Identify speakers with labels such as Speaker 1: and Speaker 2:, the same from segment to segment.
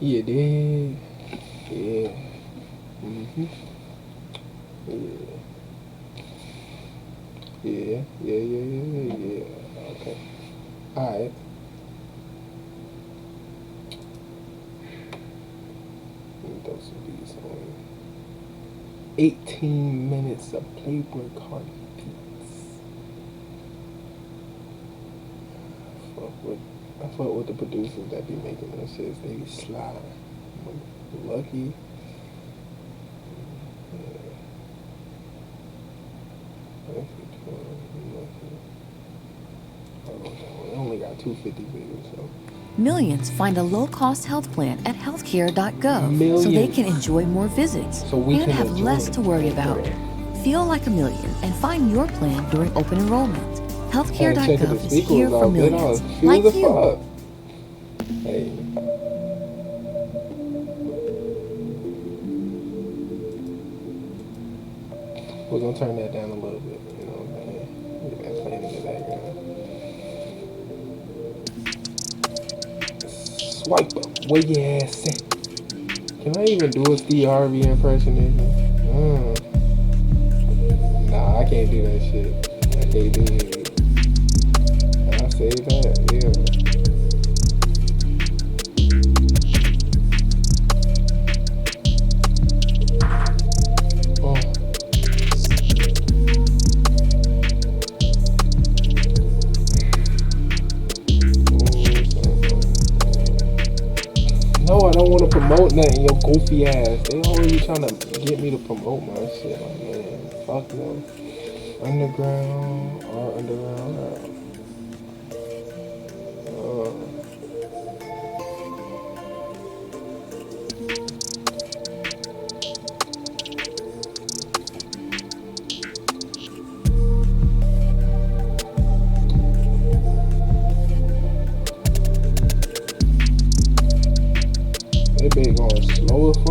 Speaker 1: You did. Yeah. Mm-hmm. Yeah. Yeah. Okay. Alright. Let me throw some beats on. 18 minutes of Playboy Cardi beats. I fuck with the producers that be making those shits. They be slide. Lucky. We only got 250 videos, so.
Speaker 2: Millions find a low-cost health plan at healthcare.gov so they can enjoy more visits and have less to worry about. Feel like a million and find your plan during open enrollment. Healthcare.gov is here for millions like you.
Speaker 1: Hey. We're gonna turn that down a little bit, you know what I'm saying? Get that playing in the background. Swipe up, where your ass at? Can I even do a Steve Harvey impersonation? Nah, I can't do that shit. I can't do it. I say that, yeah. No, I don't want to promote nothing, your goofy ass. They always trying to get me to promote my shit. Like, man, fuck them. Underground or underground. They be going slow as fuck.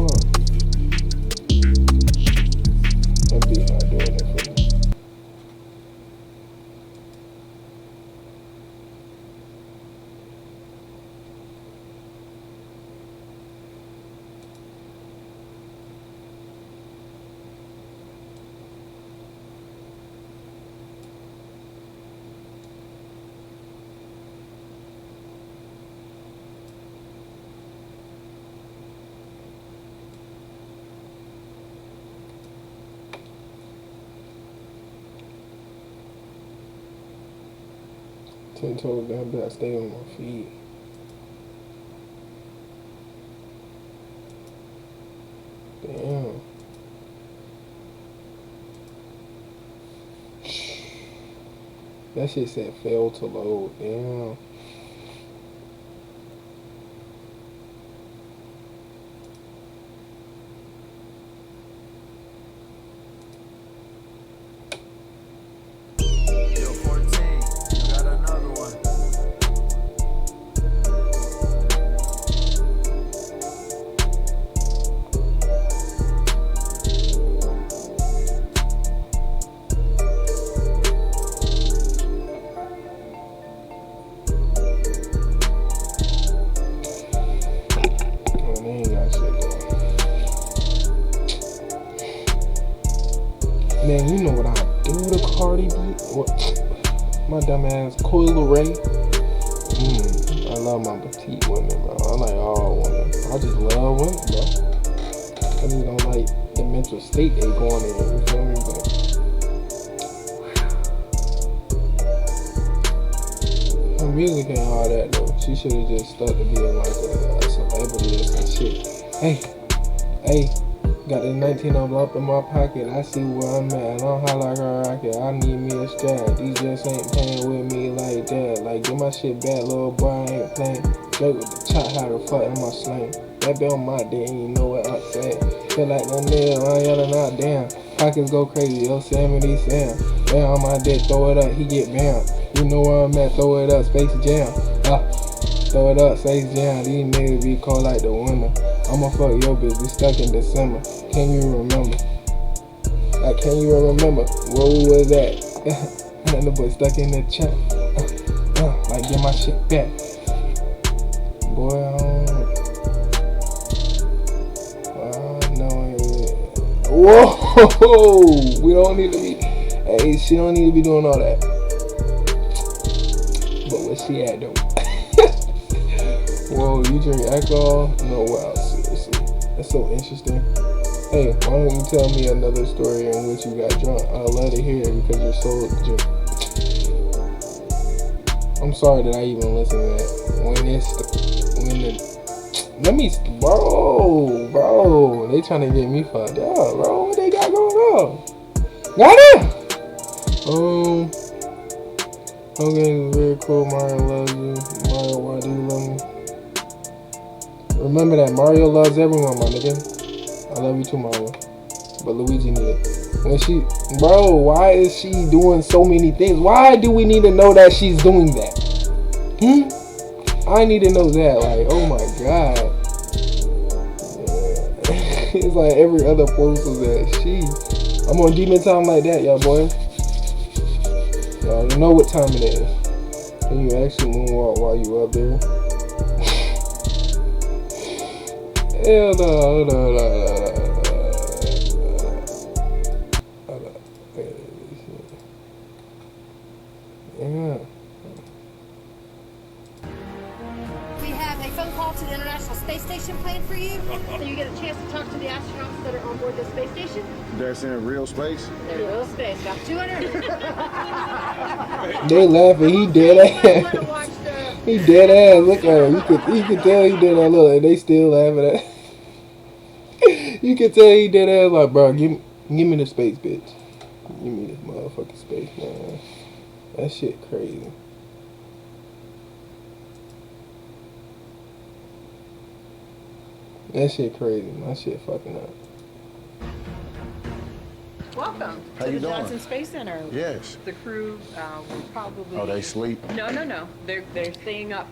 Speaker 1: That beat not doing it for me. Ten toes down, but I stay on my feet. Damn. That shit said failed to load. Damn. Man, you know what I do to Cardi B? What? My dumb ass Coil Ray. I love my petite women, bro. I like all women. I just love women, bro. I just don't like the mental state they going in. You feel me? But her music ain't all that though. She should have just stuck to being like a celebrity or some shit. Hey. Got the 19 up in my pocket, I see where I'm at, I don't holler like a rocket, I need me a strap, these just ain't playing with me like that, like get my shit back, little boy, I ain't playing, Drake with the chop, how the fuck in my slang, that be on my day, and you know what I'm saying, feel like no nigga, I'm yelling out, damn, pockets go crazy, Yosemite Sam, damn, on my dick, throw it up, he get bam, you know where I'm at, throw it up, Space Jam, throw it up, Space Jam, these niggas be cold like the winter. I'ma fuck your bitch, we stuck in December. Can you remember? Like, can you remember where we was at? And the boy stuck in the chat. Like, get my shit back. Boy, Whoa! We don't need to be. Hey, she don't need to be doing all that. But where she at though? Whoa, you drink alcohol? No, wow, seriously. That's so interesting. Hey, why don't you tell me another story in which you got drunk? I'd love to hear it because you're so drunk. I'm sorry that I even listened to that. Bro, they trying to get me fucked up, bro. What they got going on? Got it? Okay, very cool. Mario loves you. Mario, why do you love me? Remember that Mario loves everyone, my nigga. I love you too, Mario. But Luigi need it. Bro, why is she doing so many things? Why do we need to know that she's doing that? I need to know that. Like, oh my god. Yeah. It's like every other post was that I'm on demon time like that, y'all boys. Y'all know what time it is. Can you actually moonwalk while you up there? Hell no. Yeah.
Speaker 3: We have a phone call to the International Space Station planned for you. So you get a chance to talk to the astronauts that are on board the space station.
Speaker 4: That's in real space?
Speaker 3: They're real space. Got 200.
Speaker 1: They laughing. He dead ass. He dead ass. Look at him. You could tell he did that look, and they still laughing at. You can tell he dead ass like, bro, give me the space, bitch. Give me this motherfucking space, man. That shit crazy. That shit crazy. My shit fucking up.
Speaker 5: Welcome
Speaker 4: How
Speaker 5: to
Speaker 4: you
Speaker 5: the
Speaker 4: doing?
Speaker 5: Johnson Space Center.
Speaker 4: Yes.
Speaker 5: The crew will probably...
Speaker 4: Oh, they sleep?
Speaker 5: No. They're staying up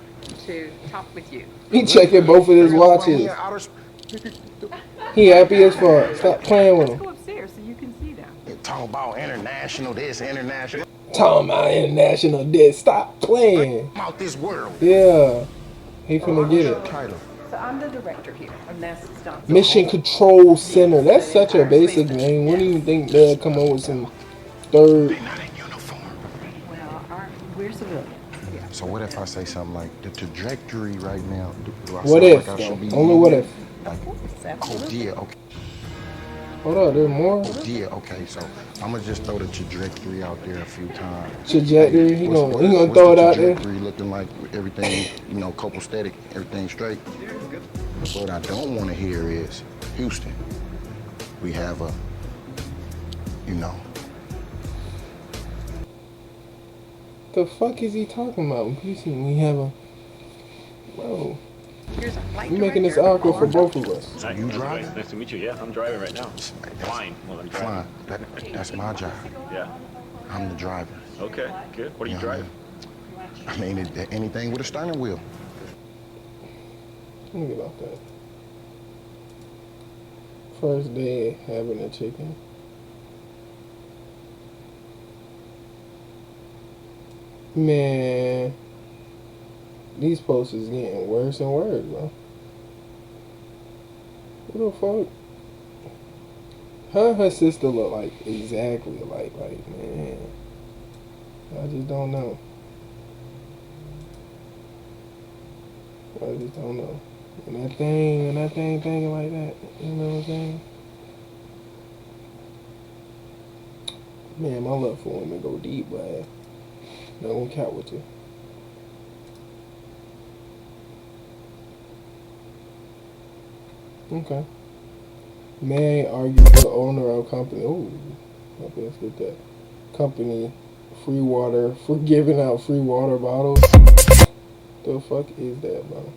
Speaker 5: to talk with you.
Speaker 1: He checking both of his watches. He happy as fuck. Stop playing with
Speaker 5: Let's
Speaker 1: him.
Speaker 5: go upstairs so you can see them.
Speaker 4: Talk about international this, international.
Speaker 1: Talking about international this. Stop playing.
Speaker 4: I'm out this world.
Speaker 1: Yeah. He finna get it.
Speaker 4: Title.
Speaker 5: So I'm the director here of NASA's Johnson.
Speaker 1: Mission Control Center. That's such a basic name. Wouldn't even think they'll come up with some third.
Speaker 4: They're not in uniform.
Speaker 5: Well, we're civilians. Yeah.
Speaker 4: So what if I say something like the trajectory right now? Do I
Speaker 1: What
Speaker 4: sound
Speaker 1: if?
Speaker 4: like I should be
Speaker 1: Only what if?
Speaker 4: Like, oh dear, okay.
Speaker 1: Hold on, there's more.
Speaker 4: Oh dear, okay. So I'm gonna just throw the trajectory out there a few times.
Speaker 1: Trajectory. He
Speaker 4: What's
Speaker 1: gonna throw it
Speaker 4: the
Speaker 1: out there.
Speaker 4: trajectory looking like? Everything, copacetic, everything straight. What I don't want to hear is Houston. We have a,
Speaker 1: The fuck is he talking about? Houston, we have a. Bro.
Speaker 5: Here's a flight
Speaker 1: You're making this
Speaker 5: director.
Speaker 1: awkward for both of us.
Speaker 4: So you driving?
Speaker 6: Nice to meet you. Yeah, I'm driving right now. Flying while I'm driving.
Speaker 4: Fine. That's my job.
Speaker 6: Yeah.
Speaker 4: I'm the driver.
Speaker 6: Okay, good. What are you
Speaker 4: You know what
Speaker 6: driving?
Speaker 4: I mean, anything with a steering wheel.
Speaker 1: Let me get off that. First day having a chicken. Man, these posts is getting worse and worse, bro. What the fuck? Her and her sister look like exactly alike. Like, man, I just don't know. I just don't know. And that thing thinking like that, you know what I'm saying? Man, my love for women go deep, but not gonna count with you. Okay. Man argued with the owner of company. Oh, let's get that. Company free water for giving out free water bottles. The fuck is that, bro?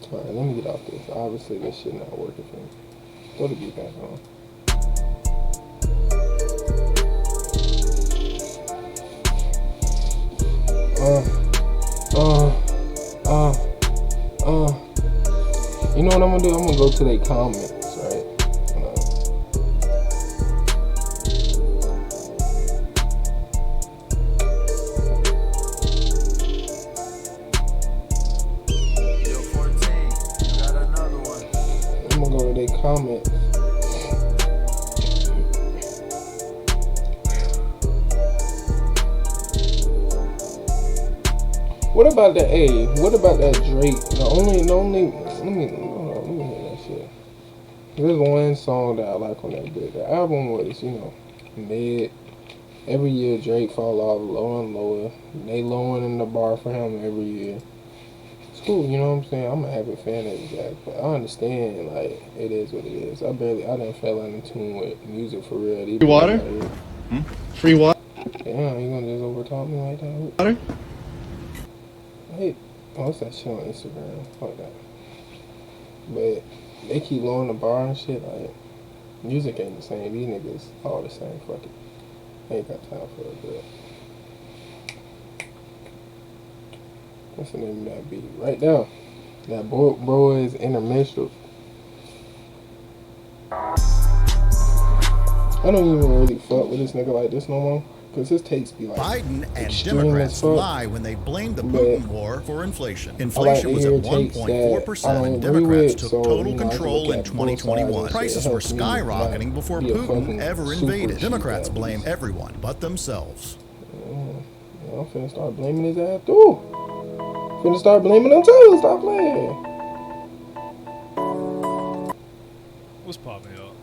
Speaker 1: Alright, let me get off this. Obviously, this shit not working for me. Throw the beat back on. You know what I'm gonna do? I'm gonna go to their comments, right? comments. What about that? Hey, what about that Drake? The only. Let me hear that shit. There's one song that I like on that bit. The album was, mid. Every year Drake fall off lower and lower. They lowering the bar for him every year. It's cool, you know what I'm saying? I'm a happy fan of Jack, but I understand, like, it is what it is. I done fell out in tune with music for real. Free
Speaker 7: water? Free water?
Speaker 1: Damn, you gonna just overtalk me like that?
Speaker 7: Water?
Speaker 1: Hey, what's that shit on Instagram? Fuck that. But they keep lowering the bar and shit, like, music ain't the same. These niggas all the same, fuck it. Ain't got time for it, but what's the name of that beat? Right now. That bro is interminstrel. I don't even really fuck with this nigga like this no more. Because his takes be like
Speaker 8: Biden and Democrats lie when they blame the Putin war for inflation. Inflation was at 1.4% and Democrats took total control in 2021. Prices were skyrocketing before Putin ever invaded. Democrats blame everyone but themselves.
Speaker 1: I'm finna start blaming his ass too. Finna start blaming him too. Stop playing.
Speaker 9: What's popping, y'all?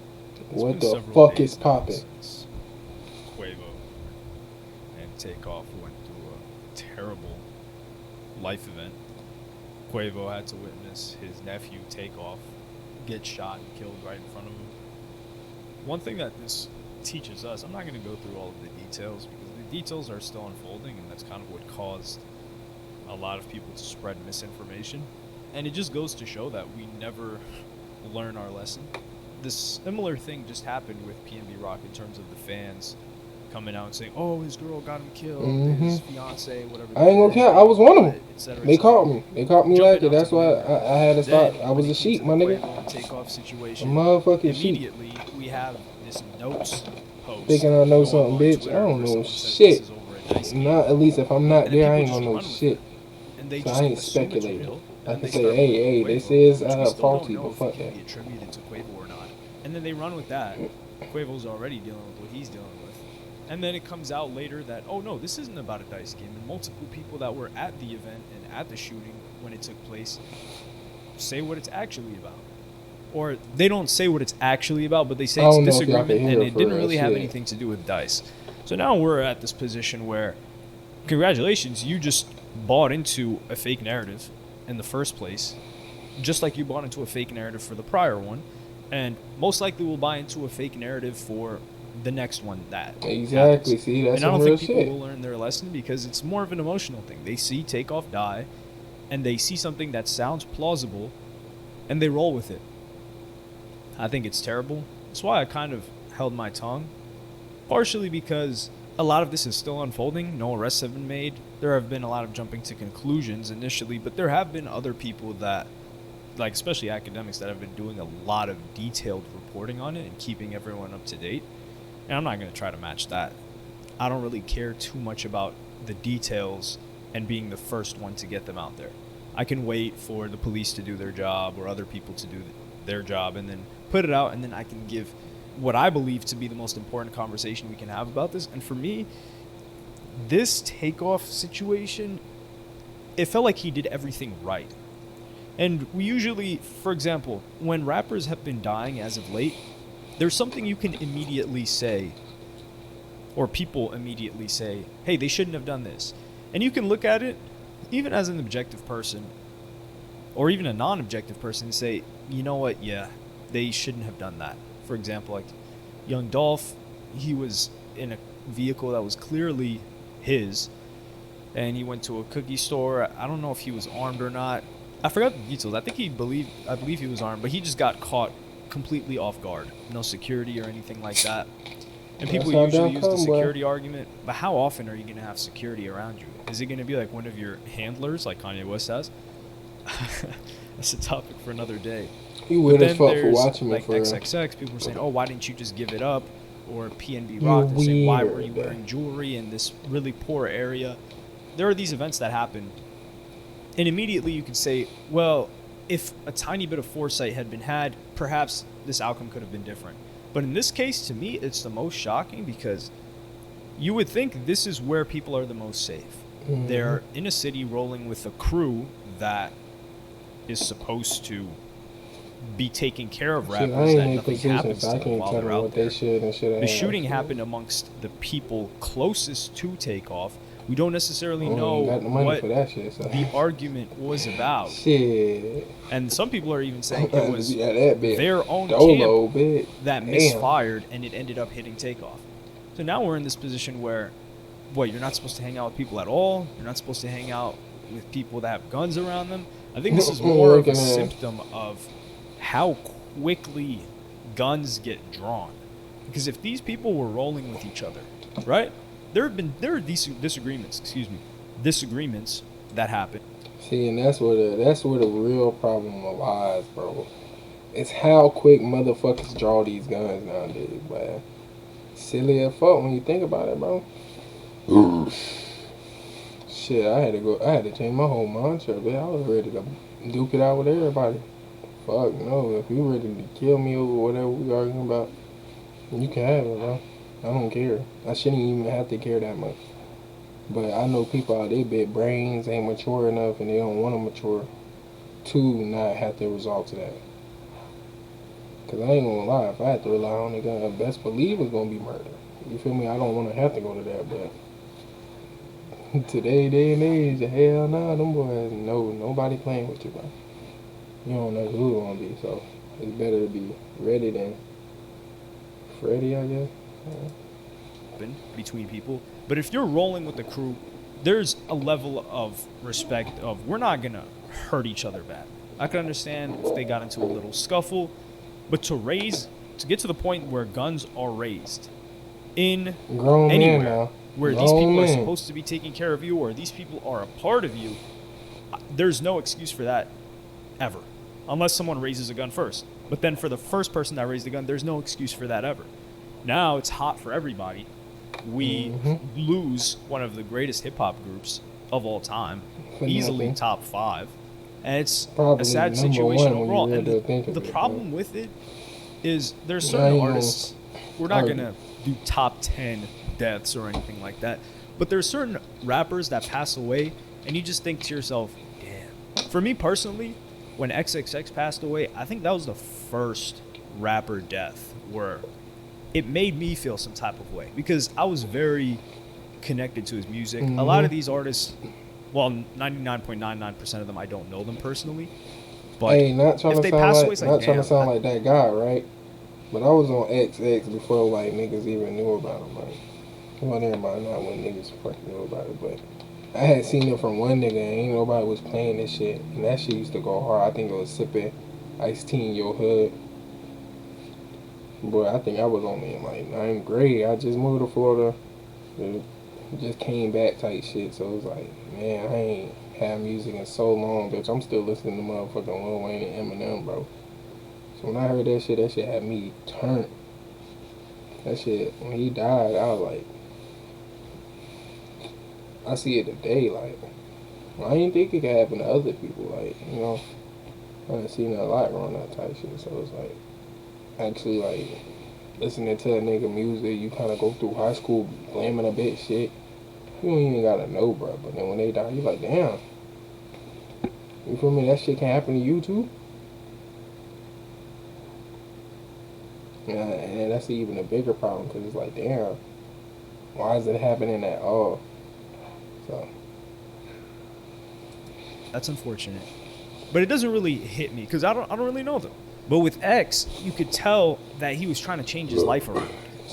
Speaker 1: What the fuck is popping?
Speaker 9: Takeoff went through a terrible life event. Quavo had to witness his nephew Takeoff get shot and killed right in front of him. One thing that this teaches us, I'm not going to go through all of the details because the details are still unfolding, and that's kind of what caused a lot of people to spread misinformation. And it just goes to show that we never learn our lesson. This similar thing just happened with PNB Rock in terms of the fans coming out and saying, "Oh, his girl got him killed, his fiance, whatever."
Speaker 1: I ain't gonna care. I was one of them. They caught me. They caught me like it. That's why I had to start. I was a sheep, my nigga.
Speaker 9: Takeoff situation.
Speaker 1: A motherfucking sheep.
Speaker 9: Immediately, we have this notes post.
Speaker 1: Thinking I know something, bitch. I don't know shit. Not at least if I'm not there, I ain't gonna know shit. So I ain't speculating. I can say, hey, this is faulty, but fuck that.
Speaker 9: Attributed to Quavo or not, and then they run with that. Quavo's already dealing with what he's dealing with. And then it comes out later that, oh no, this isn't about a dice game. And multiple people that were at the event and at the shooting when it took place say what it's actually about. Or they don't say what it's actually about, but they say it's disagreement and it didn't really have anything to do with dice. So now we're at this position where, congratulations, you just bought into a fake narrative in the first place, just like you bought into a fake narrative for the prior one, and most likely will buy into a fake narrative for the next one that
Speaker 1: exactly
Speaker 9: happens.
Speaker 1: See, that's
Speaker 9: and I don't
Speaker 1: think
Speaker 9: people
Speaker 1: shit.
Speaker 9: will learn their lesson because it's more of an emotional thing. They see Takeoff die and they see something that sounds plausible and they roll with it. I think it's terrible. That's why I kind of held my tongue, partially because a lot of this is still unfolding. No arrests have been made. There have been a lot of jumping to conclusions initially, but there have been other people that, like especially academics, that have been doing a lot of detailed reporting on it and keeping everyone up to date. And I'm not going to try to match that. I don't really care too much about the details and being the first one to get them out there. I can wait for the police to do their job or other people to do their job and then put it out, and then I can give what I believe to be the most important conversation we can have about this. And for me, this Takeoff situation, it felt like he did everything right. And we usually, for example, when rappers have been dying as of late, there's something you can immediately say, or people immediately say, hey, they shouldn't have done this. And you can look at it, even as an objective person, or even a non-objective person, and say, you know what, yeah, they shouldn't have done that. For example, like Young Dolph, he was in a vehicle that was clearly his, and he went to a cookie store. I don't know if he was armed or not. I forgot the details. I believe he was armed, but he just got caught completely off guard. No security or anything like that. And people usually use the security argument, but how often are you going to have security around you? Is it going to be like one of your handlers, like Kanye West has? That's a topic for another day.
Speaker 1: He would have fought for watching me
Speaker 9: like
Speaker 1: for
Speaker 9: XXX. People were saying, "Oh, why didn't you just give it up?" Or PNB Rock, they're saying, "Why were you wearing jewelry in this really poor area?" There are these events that happen, and immediately you can say, "Well, if a tiny bit of foresight had been had, perhaps this outcome could have been different. But in this case, to me, it's the most shocking because you would think this is where people are the most safe. Mm-hmm. They're in a city rolling with a crew that is supposed to be taking care of rappers, that nothing happens to them while they're out there. The shooting happened amongst the people closest to Takeoff. We don't necessarily know what the argument was about.
Speaker 1: Shit.
Speaker 9: And some people are even saying it was their own camp that misfired and it ended up hitting Takeoff. So now we're in this position where, you're not supposed to hang out with people at all. You're not supposed to hang out with people that have guns around them. I think this is more of a symptom of how quickly guns get drawn. Because if these people were rolling with each other, right? There are disagreements that happen.
Speaker 1: See, and that's where the real problem lies, bro. It's how quick motherfuckers draw these guns nowadays, man. Silly as fuck when you think about it, bro. Shit, I had to change my whole mantra, man. I was ready to duke it out with everybody. Fuck no, if you ready to kill me over whatever we arguing about, you can have it, bro. I don't care. I shouldn't even have to care that much. But I know people out there, their brains ain't mature enough and they don't want to mature to not have to resort to that. Because I ain't gonna lie, if I had to rely on the gun, best believe it's gonna be murder. You feel me? I don't want to have to go to that, but today, day and age, hell nah, them boys, nobody playing with you, bro. You don't know who it's gonna be, so it's better to be ready than Freddy, I guess.
Speaker 9: Between people, but if you're rolling with the crew, there's a level of respect of we're not gonna hurt each other bad. I can understand if they got into a little scuffle, but to get to the point where guns are raised in anywhere where these people are supposed to be taking care of you or these people are a part of you, there's no excuse for that ever, unless someone raises a gun first. But then for the first person that raised the gun, there's no excuse for that ever. Now it's hot for everybody. We lose one of the greatest hip-hop groups of all time, easily top 5. And it's probably a sad situation overall. And the problem with it is there's certain artists, we're not going to do top 10 deaths or anything like that, but there's certain rappers that pass away, and you just think to yourself, damn. For me personally, when XXX passed away, I think that was the first rapper death where it made me feel some type of way because I was very connected to his music. A lot of these artists, well, 99.99% of them, I don't know them personally. But
Speaker 1: hey, not trying to sound like that guy, right? But I was on XX before like niggas even knew about him, right? Well, never mind, not when niggas fucking knew about it, but I had seen it from one nigga and ain't nobody was playing this shit. And that shit used to go hard. I think it was sipping iced tea in your hood. Boy, I think I was only in like 9th grade. I just moved to Florida. Just came back type shit. So it was like, man, I ain't had music in so long, bitch. I'm still listening to motherfucking Lil Wayne and Eminem, bro. So when I heard that shit had me turned. That shit, when he died, I was like, I see it today, like, I didn't think it could happen to other people, like, you know. I done seen a lot growing up type shit, so it's like, actually, like, listening to a nigga music, you kind of go through high school blaming a bitch shit. You don't even gotta know, bro. But then when they die, you like, damn. You feel me? That shit can happen to you too. Yeah, and that's even a bigger problem because it's like, damn, why is it happening at all? So
Speaker 9: that's unfortunate, but it doesn't really hit me because I don't really know them. But with X, you could tell that he was trying to change his life around.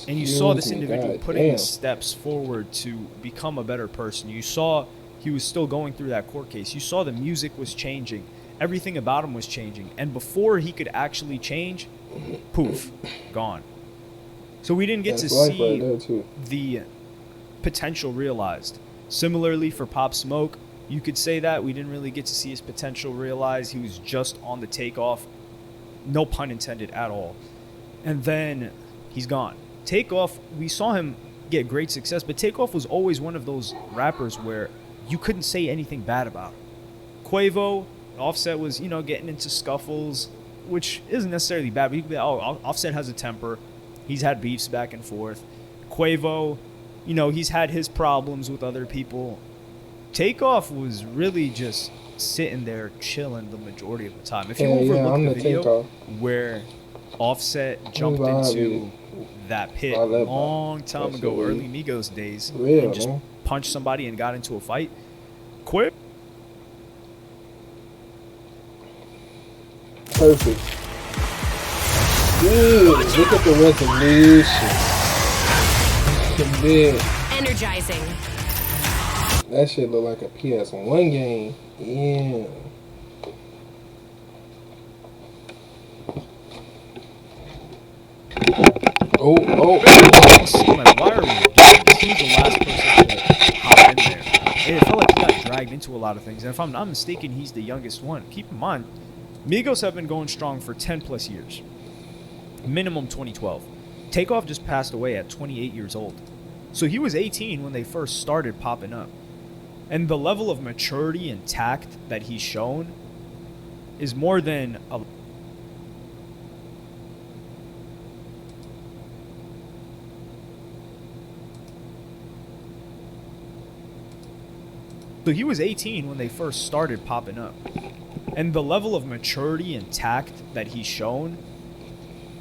Speaker 9: And you saw this individual putting his steps forward to become a better person. You saw he was still going through that court case. You saw the music was changing. Everything about him was changing. And before he could actually change, poof, gone. So we didn't get to see the potential realized. Similarly for Pop Smoke, you could say that we didn't really get to see his potential realized. He was just on the takeoff. No pun intended at all. And then he's gone. Takeoff, we saw him get great success, but Takeoff was always one of those rappers where you couldn't say anything bad about him. Quavo, Offset was, getting into scuffles, which isn't necessarily bad. But you could be, oh, Offset has a temper. He's had beefs back and forth. Quavo, you know, he's had his problems with other people. Takeoff was really just sitting there chilling the majority of the time. If you overlook the video where Offset jumped into that pit a long time ago, early Migos days, and just punched somebody and got into a fight, Quavo.
Speaker 1: Perfect. Dude, look at the resolution.
Speaker 10: Energizing.
Speaker 1: That shit look like a PS1 game. Yeah. Oh.
Speaker 9: Like, why are we doing this? He was the last person to hop in there. And it felt like he got dragged into a lot of things. And if I'm not mistaken, he's the youngest one. Keep in mind, Migos have been going strong for 10 plus years. Minimum 2012. Takeoff just passed away at 28 years old. So he was 18 when they first started popping up. And the level of maturity and tact that he's shown is more than a... So he was 18 when they first started popping up. And the level of maturity and tact that he's shown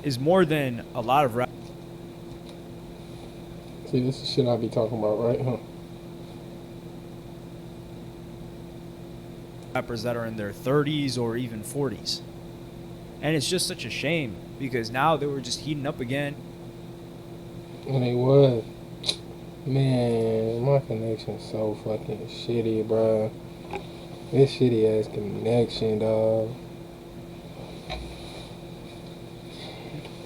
Speaker 9: is more than a lot of
Speaker 1: See, this is shit I be talking about, right? Huh?
Speaker 9: rappers that are in their 30s or even 40s. And it's just such a shame because now they were just heating up again.
Speaker 1: And they was. Man, my connection's so fucking shitty, bro. This shitty ass connection, dog.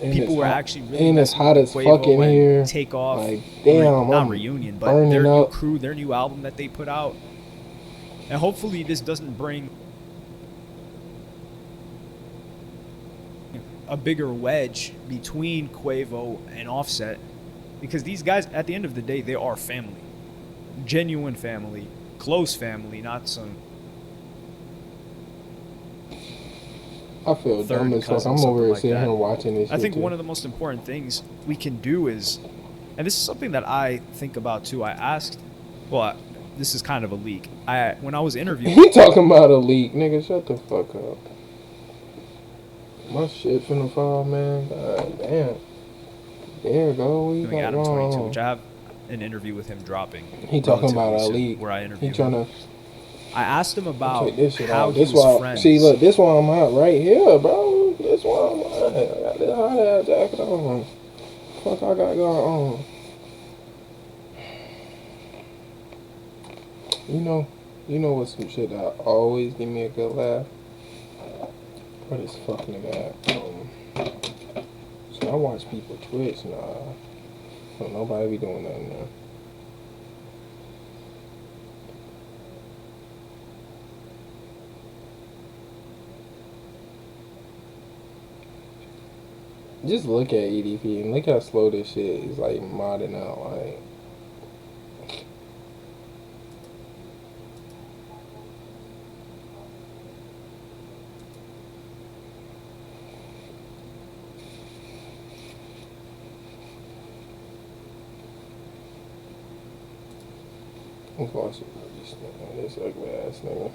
Speaker 9: People were actually really
Speaker 1: and it's hot as fuck in here.
Speaker 9: Takeoff,
Speaker 1: like, damn,
Speaker 9: not reunion, but their new
Speaker 1: up.
Speaker 9: crew, their new album that they put out. And hopefully this doesn't bring a bigger wedge between Quavo and Offset, because these guys, at the end of the day, they are family. Genuine family, close family, not some
Speaker 1: I feel dumb as fuck. I'm over here sitting here watching this shit.
Speaker 9: I think one of the most important things we can do is, and this is something that I think about too. I asked, well, this is kind of a leak. When I was interviewing,
Speaker 1: He talking about a leak, nigga. Shut the fuck up. My shit finna fall, man. God damn. There you go. We got
Speaker 9: Adam
Speaker 1: wrong.
Speaker 9: 22, which I have an interview with him dropping.
Speaker 1: He talking about a leak.
Speaker 9: Where I interviewed
Speaker 1: He trying to.
Speaker 9: I asked him about
Speaker 1: This shit
Speaker 9: how
Speaker 1: out.
Speaker 9: he
Speaker 1: This
Speaker 9: was
Speaker 1: why.
Speaker 9: friends.
Speaker 1: See, look. This why I'm hot right here, bro. This why I'm hot. I got this hot ass jacket on. Fuck, I got going on. You know what's some shit that always give me a good laugh? What is fucking nigga at? So I watch people Twitch, so nobody be doing nothing there. Just look at EDP and look how slow this shit is like modding out. Like, I'm watching this ugly ass nigga.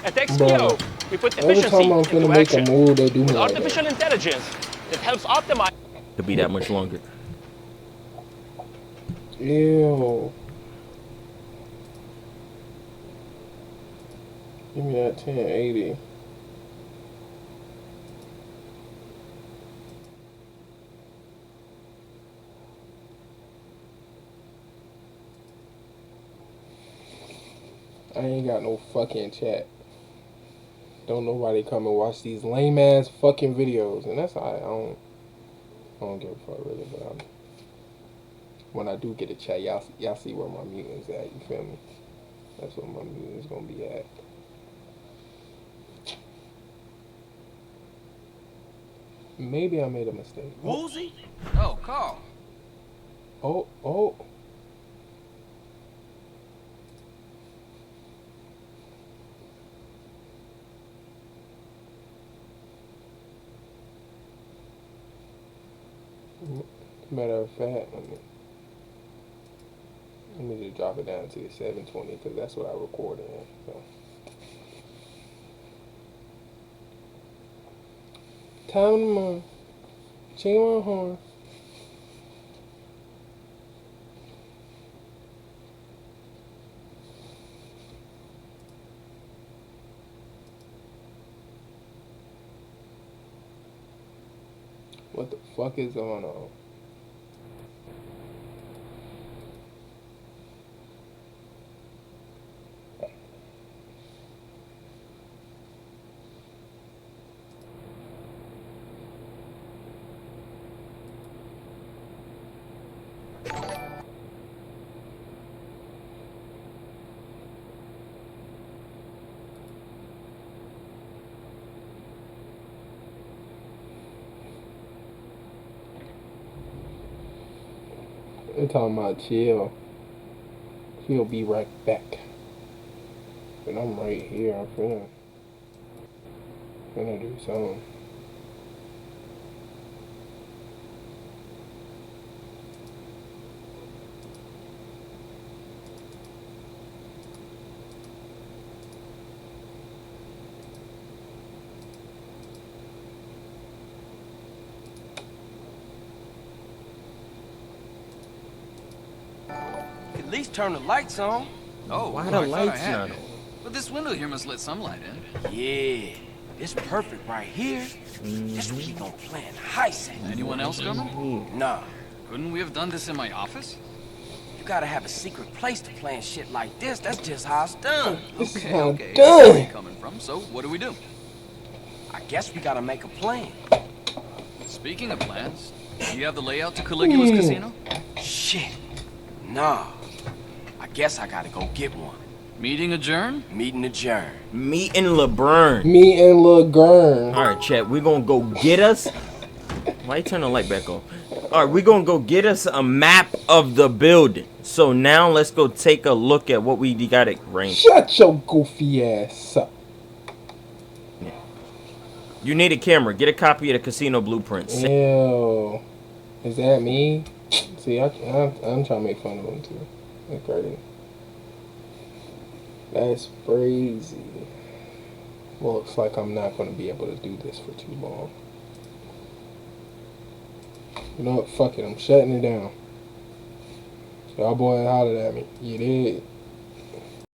Speaker 6: At XPO, we put
Speaker 1: Every
Speaker 6: efficiency
Speaker 1: time I'm finna
Speaker 6: into
Speaker 1: make
Speaker 6: action.
Speaker 1: a move, they do me
Speaker 6: With
Speaker 1: like
Speaker 6: artificial
Speaker 1: that.
Speaker 6: intelligence that helps optimize. Could be that much longer.
Speaker 1: Ew. Give me that 1080. I ain't got no fucking chat. Don't nobody come and watch these lame ass fucking videos, and that's how I don't give a fuck really, but when I do get a chat, y'all see where my mutant's at. You feel me? That's where my mutant's gonna be at. Maybe I made a mistake.
Speaker 10: Woozy? Oh, Carl.
Speaker 1: Oh. Matter of fact, let me just drop it down to the 720 because that's what I recorded in. So. Time on, ching on horn. What the fuck is going on? They're talking about chill. She'll be right back. But I'm right here. I'm finna do something.
Speaker 10: At least turn the lights on.
Speaker 11: Oh, why the lights on?
Speaker 10: But this window here must let some light in. Yeah, it's perfect right here. This we gonna plan heist. Anyone else coming? Nah. Couldn't we have done this in my office? You gotta have a secret place to plan shit like this. That's just how it's done.
Speaker 1: Okay.
Speaker 10: That's where you're coming from. So what do we do? I guess we gotta make a plan. Speaking of plans, do you have the layout to Caligula's casino? Shit. Nah. I guess I gotta go get one. Meeting adjourned? Meeting adjourned.
Speaker 11: Meeting LeBron.
Speaker 1: Meeting LeGurn.
Speaker 11: Alright, chat, we're gonna go get us. Why you turn the light back on? Alright, we're gonna go get us a map of the building. So now let's go take a look at what we got at range.
Speaker 1: Shut your goofy ass up.
Speaker 11: Yeah. You need a camera. Get a copy of the casino blueprints.
Speaker 1: Ew. Is that me? See, I'm trying to make fun of him too. That's crazy. That's crazy. Well, looks like I'm not going to be able to do this for too long. You know what? Fuck it. I'm shutting it down. Y'all boys hollered at me. You did.